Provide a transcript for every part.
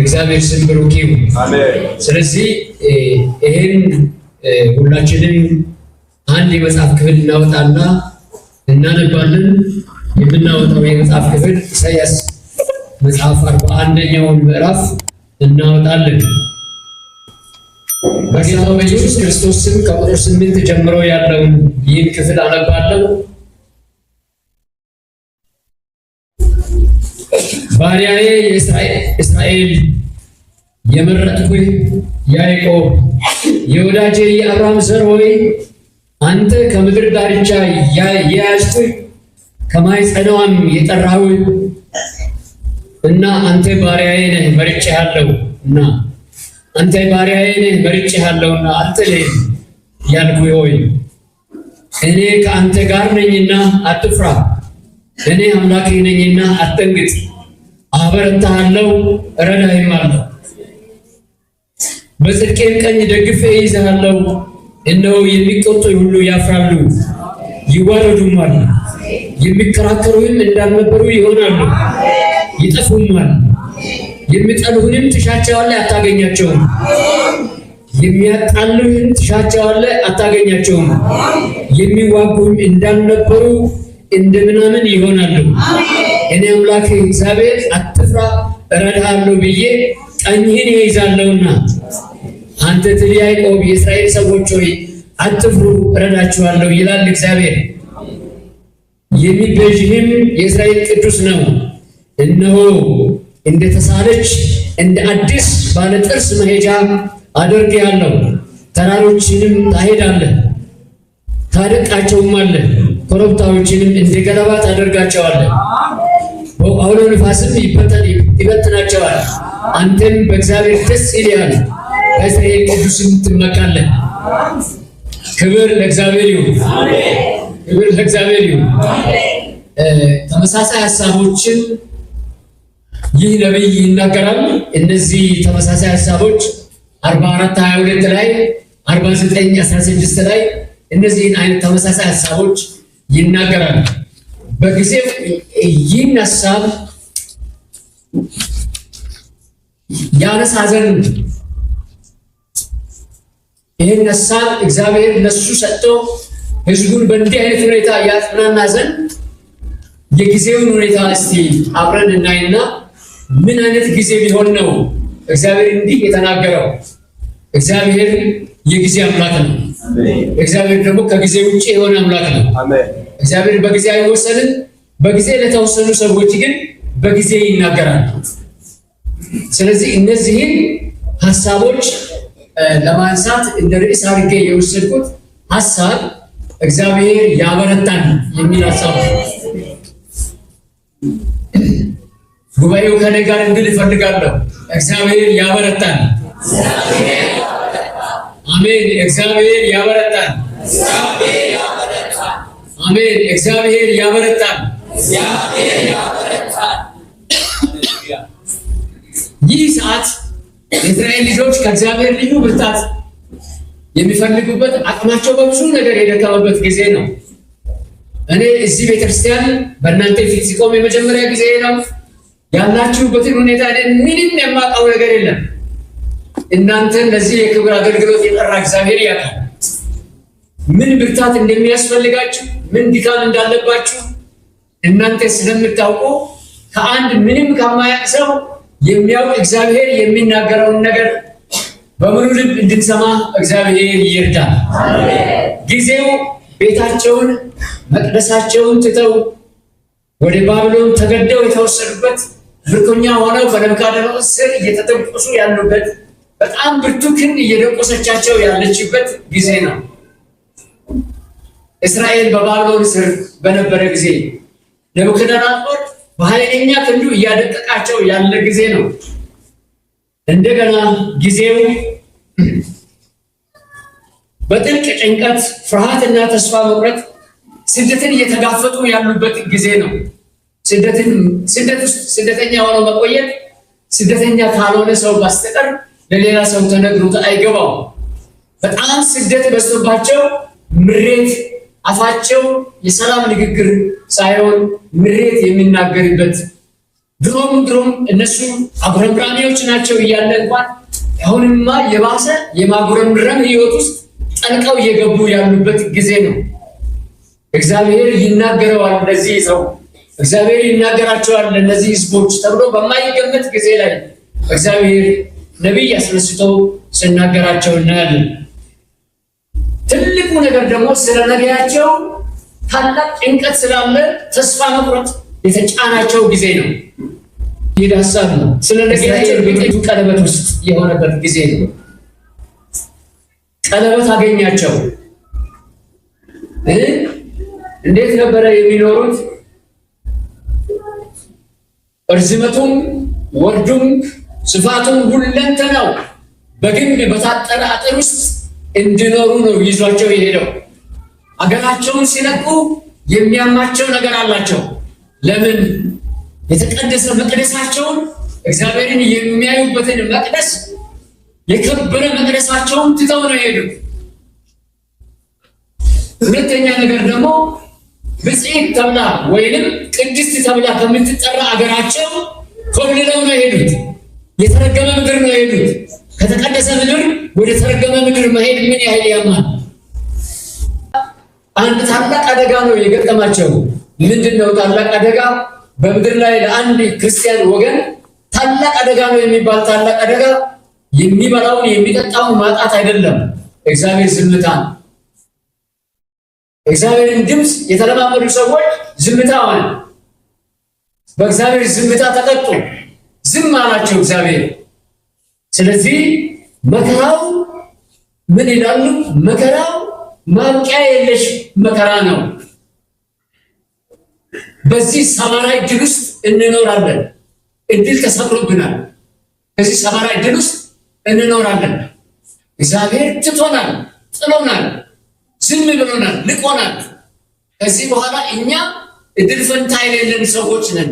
እግዚአብሔር ስም ብሩክ ይሁን። አሜን። ስለዚህ ይሄን ሁላችንም አንድ የመጽሐፍ ክፍል እናወጣና እናነባለን። የምናወጣው የመጽሐፍ ክፍል ኢሳይያስ መጽሐፍ 41ኛውን ምዕራፍ እናወጣለን። በጌታ በኢየሱስ ክርስቶስ ስም ከቁጥር 8 ጀምሮ ያለውን ይህን ክፍል አነባለሁ። ባሪያዬ እስራኤል፣ የመረጥኩህ ያዕቆብ፣ የወዳጄ የአብርሃም ዘር ሆይ አንተ ከምድር ዳርቻ የያዝኩህ ከማኅፀኗም የጠራሁህ እና አንተ ባሪያዬ ነህ መርጬሃለሁና አንተ ባሪያዬ ነህ መርጬሃለሁና አትለይም ያልኩህ ሆይ እኔ ከአንተ ጋር ነኝና አትፍራ፣ እኔ አምላክህ ነኝና አትደንግጥ። አበረታሃለሁ እረዳህማለሁ፣ በጽድቄም ቀኝ ደግፌ እይዝሃለሁ። እነሆ የሚቆጡኝ ሁሉ ያፍራሉ ይዋረዱማል፣ የሚከራከሩህም እንዳልነበሩ ይሆናሉ ይጠፉማል። የሚጠሉህንም ትሻቸዋለህ አታገኛቸውም፣ የሚያጣሉህን ትሻቸዋለህ አታገኛቸውም። የሚዋጉህም እንዳልነበሩ እንደ ምናምን ይሆናሉ። እኔ አምላክህ እግዚአብሔር አትፍራ እረዳሃለሁ ብዬ ቀኝህን እይዛለሁና። አንተ ትል ያዕቆብ፣ የእስራኤል ሰዎች ሆይ አትፍሩ እረዳችኋለሁ ይላል እግዚአብሔር። የሚቤዥህም የእስራኤል ቅዱስ ነው። እነሆ እንደ ተሳለች እንደ አዲስ ባለ ጥርስ መሄጃ አደርግሃለሁ። ተራሮችንም ታሄዳለህ ታደቅቃቸውማለህ፣ ኮረብታዎችንም እንደ ገለባ ታደርጋቸዋለህ። በአውሎ ነፋስም ይበትናቸዋል። አንተም በእግዚአብሔር ደስ ይልሃል፣ በእስራኤል ቅዱስም ትመካለህ። ክብር ለእግዚአብሔር ይሁን። ክብር ለእግዚአብሔር ይሁን። ተመሳሳይ ሀሳቦችን ይህ ነቢይ ይናገራል። እነዚህ ተመሳሳይ ሀሳቦች 44:22 ላይ 49:16 ላይ እነዚህን አይነት ተመሳሳይ ሀሳቦች ይናገራል። በጊዜው ይህን ሀሳብ ያነሳ ዘንድ ይህን ሀሳብ እግዚአብሔር ለሱ ሰጥቶ ህዝቡን በእንዲህ አይነት ሁኔታ ያጽናና ዘንድ የጊዜውን ሁኔታ እስቲ አብረን እናይና ምን አይነት ጊዜ ቢሆን ነው እግዚአብሔር እንዲህ የተናገረው? እግዚአብሔር የጊዜ አምላክ ነው። እግዚአብሔር ደግሞ ከጊዜ ውጭ የሆነ አምላክ ነው። እግዚአብሔር በጊዜ አይወሰንም። በጊዜ ለተወሰኑ ሰዎች ግን በጊዜ ይናገራል። ስለዚህ እነዚህን ሀሳቦች ለማንሳት እንደ ርዕስ አድርጌ የወሰድኩት ሀሳብ እግዚአብሔር ያበረታል የሚል ሀሳብ ነው። ጉባኤው ከኔ ጋር እንድል እፈልጋለሁ። እግዚአብሔር ያበረታል። አሜን። እግዚአብሔር ያበረታል። አሜን። እግዚአብሔር ያበረታል። ይህ ሰዓት የእስራኤል ልጆች ከእግዚአብሔር ልዩ ብርታት የሚፈልጉበት፣ አቅማቸው በብዙ ነገር የደከመበት ጊዜ ነው። እኔ እዚህ ቤተክርስቲያን በእናንተ ፊት ሲቆም የመጀመሪያ ጊዜ ነው። ያላችሁበትን ሁኔታ ምንም የማውቀው ነገር የለም። እናንተን ለዚህ የክብር አገልግሎት የጠራ እግዚአብሔር ያውቃል። ምን ብርታት እንደሚያስፈልጋችሁ፣ ምን ድካም እንዳለባችሁ እናንተ ስለምታውቁ ከአንድ ምንም ከማያውቅ ሰው የሚያውቅ እግዚአብሔር የሚናገረውን ነገር በሙሉ ልብ እንድንሰማ እግዚአብሔር ይርዳል። ጊዜው ቤታቸውን መቅደሳቸውን ትተው ወደ ባቢሎን ተገደው የተወሰዱበት፣ ምርኮኛ ሆነው በነብዩከደነፆር ስር እየተጠቆሱ ያሉበት፣ በጣም ብርቱ ክንድ እየደቆሰቻቸው ያለችበት ጊዜ ነው። እስራኤል በባቢሎን ስር በነበረ ጊዜ ነብዩከደነፆር በኃይለኛ ክንዱ እያደቀቃቸው ያለ ጊዜ ነው። እንደገና ጊዜው በጥልቅ ጭንቀት፣ ፍርሃትና ተስፋ መቁረጥ ስደትን እየተጋፈጡ ያሉበት ጊዜ ነው። ስደት ውስጥ ስደተኛ ሆኖ መቆየት ስደተኛ ካልሆነ ሰው በስተቀር ለሌላ ሰው ተነግሮት አይገባው። በጣም ስደት በዝቶባቸው ምሬት አፋቸው የሰላም ንግግር ሳይሆን ምሬት የሚናገርበት ድሮም እነሱ አጉረምራሚዎች ናቸው እያለ እንኳን አሁንማ የባሰ የማጉረምረም ህይወት ውስጥ ጠልቀው እየገቡ ያሉበት ጊዜ ነው። እግዚአብሔር ይናገረዋል ለዚህ ሰው፣ እግዚአብሔር ይናገራቸዋል ለእነዚህ ህዝቦች ተብሎ በማይገመት ጊዜ ላይ እግዚአብሔር ነቢይ አስነስቶ ሲናገራቸው እናያለን። ትልቁ ነገር ደግሞ ስለ ነቢያቸው ታላቅ ጭንቀት ስላለ ተስፋ መቁረጥ የተጫናቸው ጊዜ ነው። ይህ ሀሳብ ነው። ስለ ነቢያቸው ቤቱ ቀለበት ውስጥ የሆነበት ጊዜ ነው። ቀለበት አገኛቸው። እንዴት ነበረ የሚኖሩት? እርዝመቱም ወርዱም ስፋቱም ሁለንተናው በግንብ በታጠረ አጥር ውስጥ እንዲኖሩ ነው ይዟቸው የሄደው። አገራቸውን ሲለቁ የሚያማቸው ነገር አላቸው። ለምን? የተቀደሰ መቅደሳቸውን እግዚአብሔርን የሚያዩበትን መቅደስ የከበረ መቅደሳቸውን ትተው ነው የሄዱት። ሁለተኛ ነገር ደግሞ ብፅዕት ተብላ ወይንም ቅድስት ተብላ ከምትጠራ አገራቸው ኮብልለው ነው የሄዱት። የተረገመ ምድር ነው የሄዱት። ከተቀደሰ ምድር ወደ ተረገመ ምድር መሄድ ምን ያህል ያማል! አንድ ታላቅ አደጋ ነው የገጠማቸው። ምንድን ነው ታላቅ አደጋ? በምድር ላይ ለአንድ ክርስቲያን ወገን ታላቅ አደጋ ነው የሚባል ታላቅ አደጋ የሚበላውን የሚጠጣውን ማጣት አይደለም፣ እግዚአብሔር ዝምታ። እግዚአብሔርን ድምፅ የተለማመዱ ሰዎች ዝምታ ሆነ። በእግዚአብሔር ዝምታ ተቀጡ። ዝም አላቸው እግዚአብሔር። ስለዚህ መከራው ምን ይላሉ? መከራው ማብቂያ የለሽ መከራ ነው። በዚህ ሰባራ እድል ውስጥ እንኖራለን። እድል ተሰብሮብናል። በዚህ ሰባራ እድል ውስጥ እንኖራለን። እግዚአብሔር ትቶናል፣ ጥሎናል፣ ዝም ብሎናል፣ ልቆናል። ከዚህ በኋላ እኛ እድል ፈንታ የሌለን ሰዎች ነን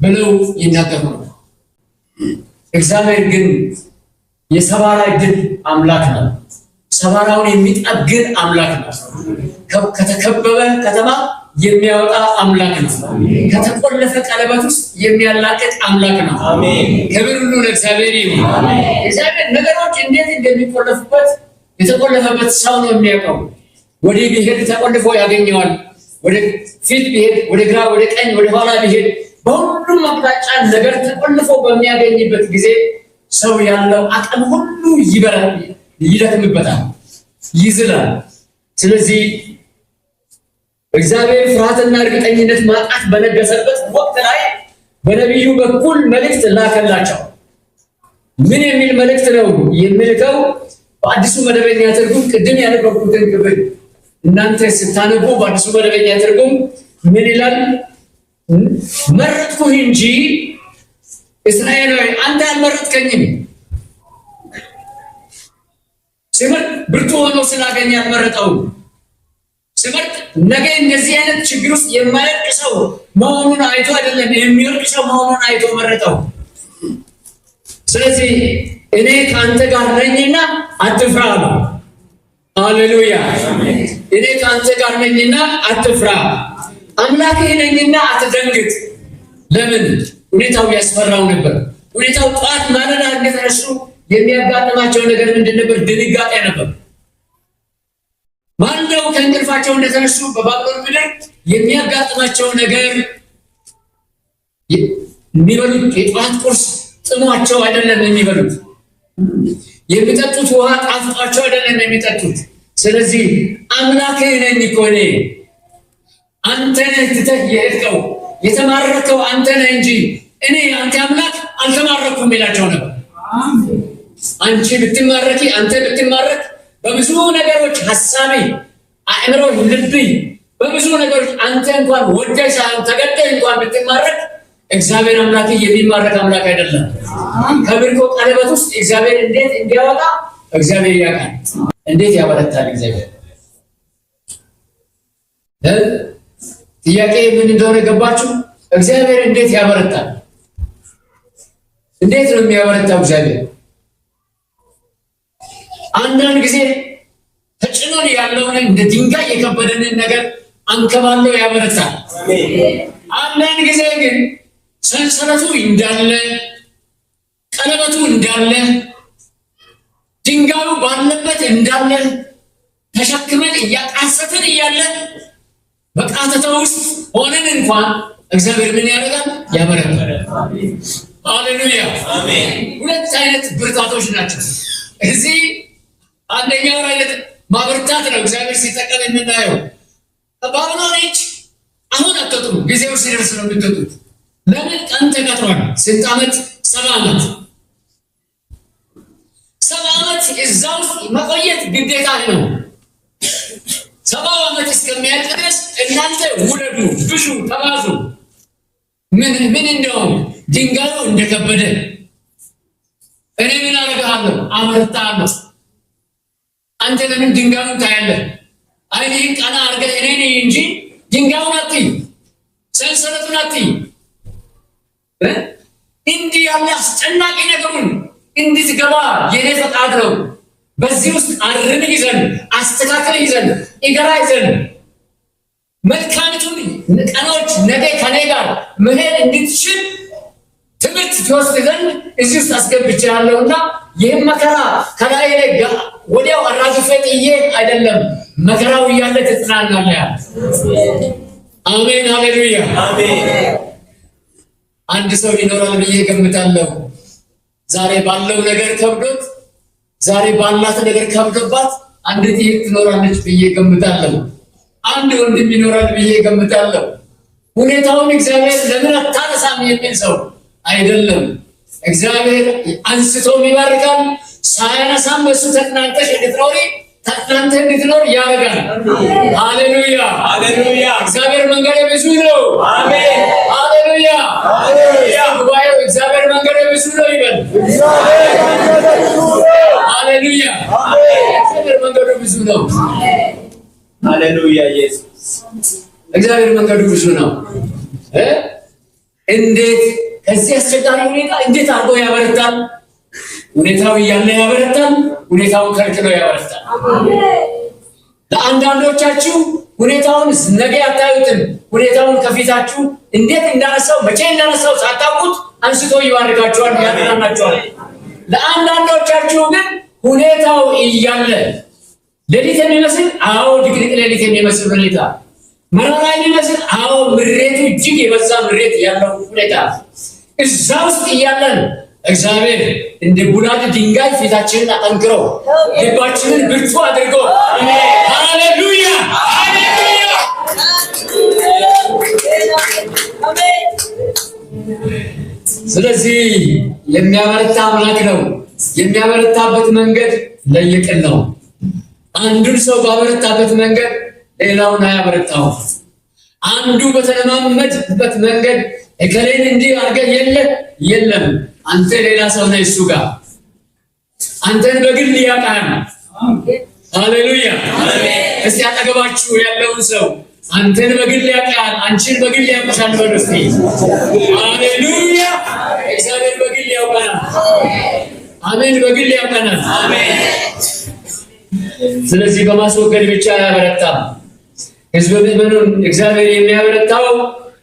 ብለው ይናገራሉ። እግዚአብሔር ግን የሰባራ እድል አምላክ ነው። ሰባራውን የሚጠግን አምላክ ነው። ከተከበበ ከተማ የሚያወጣ አምላክ ነው። ከተቆለፈ ቀለበት ውስጥ የሚያላቅቅ አምላክ ነው። ክብር ሁሉ ለእግዚአብሔር ይሁን። እግዚአብሔር ነገሮች እንዴት እንደሚቆለፉበት የተቆለፈበት ሰው ነው የሚያውቀው። ወደ ቢሄድ ተቆልፎ ያገኘዋል። ወደ ፊት ቢሄድ፣ ወደ ግራ፣ ወደ ቀኝ፣ ወደ ኋላ ቢሄድ በሁሉም አቅጣጫ ነገር ተቆልፎ በሚያገኝበት ጊዜ ሰው ያለው አቅም ሁሉ ይበራል፣ ይደክምበታል፣ ይዝላል። ስለዚህ እግዚአብሔር ፍርሃትና እርግጠኝነት ማጣት በነገሰበት ወቅት ላይ በነቢዩ በኩል መልእክት ላከላቸው። ምን የሚል መልእክት ነው የሚልከው? በአዲሱ መደበኛ ትርጉም ቅድም ያነበብኩትን ክፍል እናንተ ስታነቡ በአዲሱ መደበኛ ትርጉም ምን ይላል? መረጥኩህ እንጂ እስራኤላዊ አንተ አልመረጥከኝም። ሲመርጥ ብርቱ ሆኖ ስላገኘ አልመረጠውም። ሲመርጥ ነገ እንደዚህ አይነት ችግር ውስጥ የማይወድቅ ሰው መሆኑን አይቶ አይደለም፣ የሚወድቅ ሰው መሆኑን አይቶ መረጠው። ስለዚህ እኔ ከአንተ ጋር ነኝና አትፍራ ነው። ሃሌሉያ! እኔ ከአንተ ጋር ነኝና አትፍራ፣ አምላክህ ነኝና አትደንግጥ። ለምን? ሁኔታው ያስፈራው ነበር። ሁኔታው ጠዋት ማለዳ እንደተነሱ የሚያጋጥማቸው ነገር ምንድን ነበር? ድንጋጤ ነበር። ማለዳው ከእንቅልፋቸው እንደተነሱ በባቢሎን ምድር የሚያጋጥማቸው ነገር የሚበሉት የጠዋት ቁርስ ጥሟቸው አይደለም የሚበሉት፣ የሚጠጡት ውሃ ጣፍጧቸው አይደለም የሚጠጡት። ስለዚህ አምላክህ ነኝ እኮ እኔ፣ አንተ ነህ ትተህ የሄድከው፣ የተማረከው አንተ ነህ እንጂ እኔ አንተ አምላክ አልተማረኩም ይላቸው ነበር። አንቺ ብትማረኪ፣ አንተ ብትማረክ በብዙ ነገሮች ሐሳቤ፣ አእምሮ፣ ልብ በብዙ ነገሮች አንተ እንኳን ወደህ ሳይሆን ተገደህ እንኳን ብትማረክ እግዚአብሔር አምላክ የሚማረክ አምላክ አይደለም። ከምርኮ ቀለበት ውስጥ እግዚአብሔር እንዴት እንዲያወጣ እግዚአብሔር ያውቃል። እንዴት ያበረታል እግዚአብሔር። ጥያቄ ምን እንደሆነ ገባችሁ? እግዚአብሔር እንዴት ያበረታል? እንዴት ነው የሚያበረታው እግዚአብሔር? አንዳንድ ጊዜ ተጭኖን ያለውን እንደ ድንጋይ የከበደንን ነገር አንከባለው ያበረታል። አንዳንድ ጊዜ ግን ሰንሰለቱ እንዳለ፣ ቀለበቱ እንዳለ፣ ድንጋዩ ባለበት እንዳለ ተሸክመን እያቃሰትን እያለ በቃተታ ውስጥ ሆነን እንኳን እግዚአብሔር ምን ያደርጋል? ያበረታል። ሃሌሉያ አሜን። ሁለት አይነት ብርታቶች ናቸው። እዚህ አንደኛው አይነት ማበርታት ነው እግዚአብሔር ሲጠቀም የምናየው። ባቢሎን እጅ አሁን አትወጡም፣ ጊዜው ሲደርስ ነው የምትወጡት። ለምን? ቀን ተቀጥሯል። ስንት ዓመት? 70 ዓመት። 70 ዓመት እዛ ውስጥ መቆየት ግዴታ ነው። 70 ዓመት እስከሚያልቅ ድረስ እናንተ ውለዱ፣ ብዙ፣ ተባዙ። ምን እንደውም ድንጋዩ እንደከበደ እኔ ምን አደርግሃለሁ? አበረታሃለሁ። አንተ ለምን ድንጋዩን ታያለህ? ዓይንህን ቀና አድርገህ እኔ ነኝ እንጂ ድንጋዩን አትይ፣ ሰንሰለቱን አትይ። እንዲህ ያለ አስጨናቂ ነገሩን እንድትገባ የኔ ፈቃድ ነው። በዚህ ውስጥ አርም ይዘን፣ አስተካክል ይዘን፣ ኢገራ ይዘን መልካምቱን ቀኖች ነገ ከኔ ጋር መሄድ እንድትችል ትምህርት ትወስድ ዘንድ እዚህ ውስጥ አስገብቼሃለሁና ይህም መከራ ከላይ ላይ ወዲያው አራግፌ ጥዬ አይደለም፣ መከራው እያለ ትጽናናለህ። አሜን ሃሌሉያ አሜን። አንድ ሰው ይኖራል ብዬ ገምታለሁ። ዛሬ ባለው ነገር ከብዶት፣ ዛሬ ባላት ነገር ከብዶባት አንዲት እህት ትኖራለች ብዬ ገምታለሁ። አንድ ወንድም ይኖራል ብዬ ገምታለሁ። ሁኔታውን እግዚአብሔር ለምን አታነሳም የሚል ሰው አይደለም። እግዚአብሔር አንስቶም ይባርካል። ሳያነሳም በሱ ተጽናንተሽ እንድትኖሪ ተጽናንተ እንድትኖር ያደርጋል። ሃሌሉያ ሃሌሉያ። እግዚአብሔር መንገድ ብዙ ነው። አሜን ሃሌሉያ ሃሌሉያ። ጉባኤው እግዚአብሔር መንገድ ብዙ ነው ይበል። ሃሌሉያ እግዚአብሔር መንገዱ ብዙ ነው። ሃሌሉያ ኢየሱስ። እግዚአብሔር መንገዱ ብዙ ነው። እንዴት ከዚህ አስቸጋሪ ሁኔታ እንዴት አድርጎ ያበረታል? ሁኔታው እያለ ያበረታል፣ ሁኔታውን ከልክሎ ያበረታል። ለአንዳንዶቻችሁ ሁኔታውን ነገ አታዩትም። ሁኔታውን ከፊታችሁ እንዴት እንዳነሳው መቼ እንዳነሳው ሳታውቁት አንስቶ ይባርካችኋል፣ ያጽናናችኋል። ለአንዳንዶቻችሁ ግን ሁኔታው እያለ ሌሊት የሚመስል ድቅድቅ ሌሊት የሚመስል ሁኔታ፣ መራራ የሚመስል ምሬቱ እጅግ የበዛ ምሬት ያለው ሁኔታ እዛ ውስጥ እያለን እግዚአብሔር እንደ ቡላድ ድንጋይ ፊታችንን አጠንክሮ ልባችንን ብርቱ አድርጎ ሃሌሉያ ሃሌሉያ። ስለዚህ የሚያበረታ አምላክ ነው። የሚያበረታበት መንገድ ለየቅል ነው። አንዱን ሰው ባበረታበት መንገድ ሌላውን አያበረታውም። አንዱ በተለማመድበት መንገድ እከሌን እንዲህ አድርገህ የለም አንተ ሌላ ሰው ነህ እሱ ጋር አንተን በግል ያውቃል። ሃሌሉያ አሜን። እስቲ አጠገባችሁ ያለውን ሰው አንተን በግል ያውቃል፣ አንቺን በግል ያውቃል በሉ እስቲ። ሃሌሉያ እግዚአብሔር በግል ያውቃል። አሜን በግል ያውቃል። አሜን። ስለዚህ በማስወገድ ብቻ አያበረታም። ሕዝበ ምዕመኑን እግዚአብሔር የሚያበረታው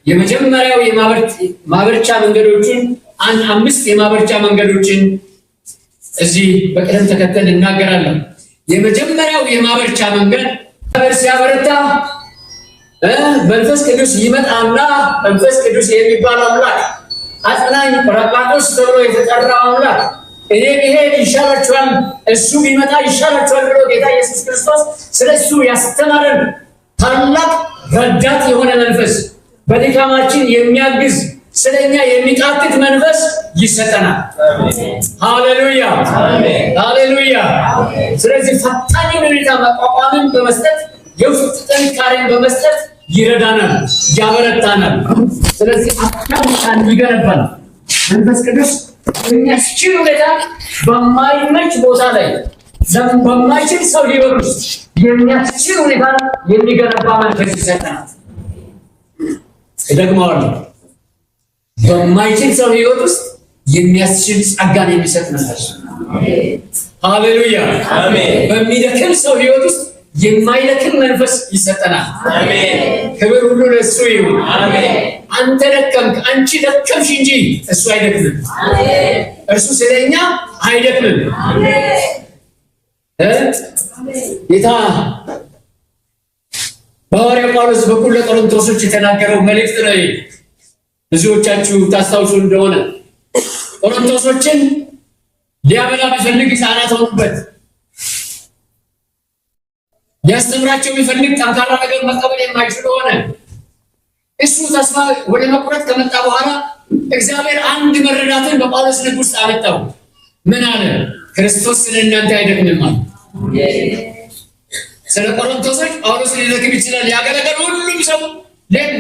የመጀመሪያው የማበርቻ መንገዶችን 5 የማበርቻ መንገዶችን እዚህ በቅደም ተከተል እናገራለን። የመጀመሪያው የማበርቻ መንገድ ሲያበረታ መንፈስ ቅዱስ ይመጣና መንፈስ ቅዱስ የሚባለው አምላክ አጽናኝ ጰራቅሊጦስ ተብሎ የተጠራው አምላክ እኔ ብሄድ ይሻላችኋል፣ እሱ ቢመጣ ይሻላችኋል ብሎ ጌታ ኢየሱስ ክርስቶስ ስለሱ ያስተማረን ታላቅ ረዳት የሆነ መንፈስ፣ በድካማችን የሚያግዝ ስለኛ የሚቃትት መንፈስ ይሰጠናል። ሃሌሉያ ሃሌሉያ። ስለዚህ ፈጣን ሁኔታ መቋቋምን በመስጠት የውስጥ ጥንካሬን በመስጠት ይረዳናል፣ ያበረታናል። ስለዚህ አካል ይገነባል። መንፈስ ቅዱስ የሚያስችል ሁኔታ በማይመች ቦታ ላይ በማይችል ሰው ሕይወት ውስጥ የሚያስችል ሁኔታ የሚገነባ መንፈስ ይሰጠናል። እደግመዋለሁ። በማይችል ሰው ሕይወት ውስጥ የሚያስችል ጸጋን የሚሰጥ መንፈስ። ሃሌሉያ አሜን። በሚደክም ሰው ሕይወት ውስጥ የማይደክም መንፈስ ይሰጠናል። አሜን። ክብር ሁሉ ለእሱ ይሁን። አሜን። አንተ ደከምክ፣ አንቺ ደከምሽ እንጂ እሱ አይደክምም። እርሱ ስለኛ አይደክምም። ጌታ በሐዋርያው ጳውሎስ በኩል ለቆሮንቶሶች የተናገረው መልእክት ነው። ብዙዎቻችሁ ታስታውሱ እንደሆነ ቆሮንቶሶችን ሊያበላ ቢፈልግ ሕፃናት ሆኑበት። ሊያስተምራቸው ቢፈልግ ጠንካራ ነገር መቀበል የማይችሉ ሆነ። እሱ ተስፋ ወደ መቁረጥ ከመጣ በኋላ እግዚአብሔር አንድ መረዳትን በጳውሎስ ልብ ውስጥ አመጣው። ምን አለ? ክርስቶስ ስለ እናንተ አይደክምም አለ። ስለ ቆሮንቶሶች ጳውሎስ ሊደክም ይችላል። ያገለገሉ ሁሉም ሰው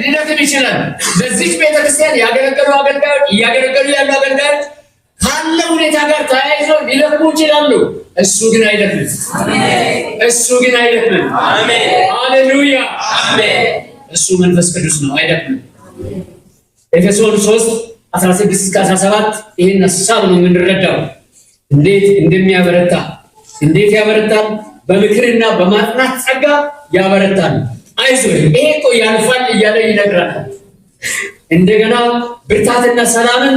ሊደክም ይችላል። በዚች ቤተክርስቲያን ያገለገሉ አገልጋዮች፣ እያገለገሉ ያሉ አገልጋዮች ካለ ሁኔታ ጋር ተያይዘው ሊደክሙ ይችላሉ። እሱ ግን አይደክምም። እሱ ግን አይደክምም። አሜን፣ ሃሌሉያ፣ አሜን። እሱ መንፈስ ቅዱስ ነው፣ አይደክምም። ኤፌሶን 3:16-17 ይህን ሀሳብ ነው የምንረዳው። እንዴት እንደሚያበረታ እንዴት ያበረታል? በምክርና በማጽናት ጸጋ ያበረታል። አይዞህ ይሄ እኮ ያልፋል እያለ ይነግራል። እንደገና ብርታትና ሰላምን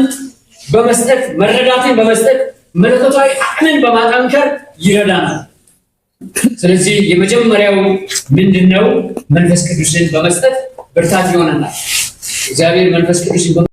በመስጠት መረዳትን በመስጠት መለኮታዊ አቅምን በማጠንከር ይረዳናል። ስለዚህ የመጀመሪያው ምንድነው? መንፈስ ቅዱስን በመስጠት ብርታት ይሆነናል። እግዚአብሔር መንፈስ ቅዱስን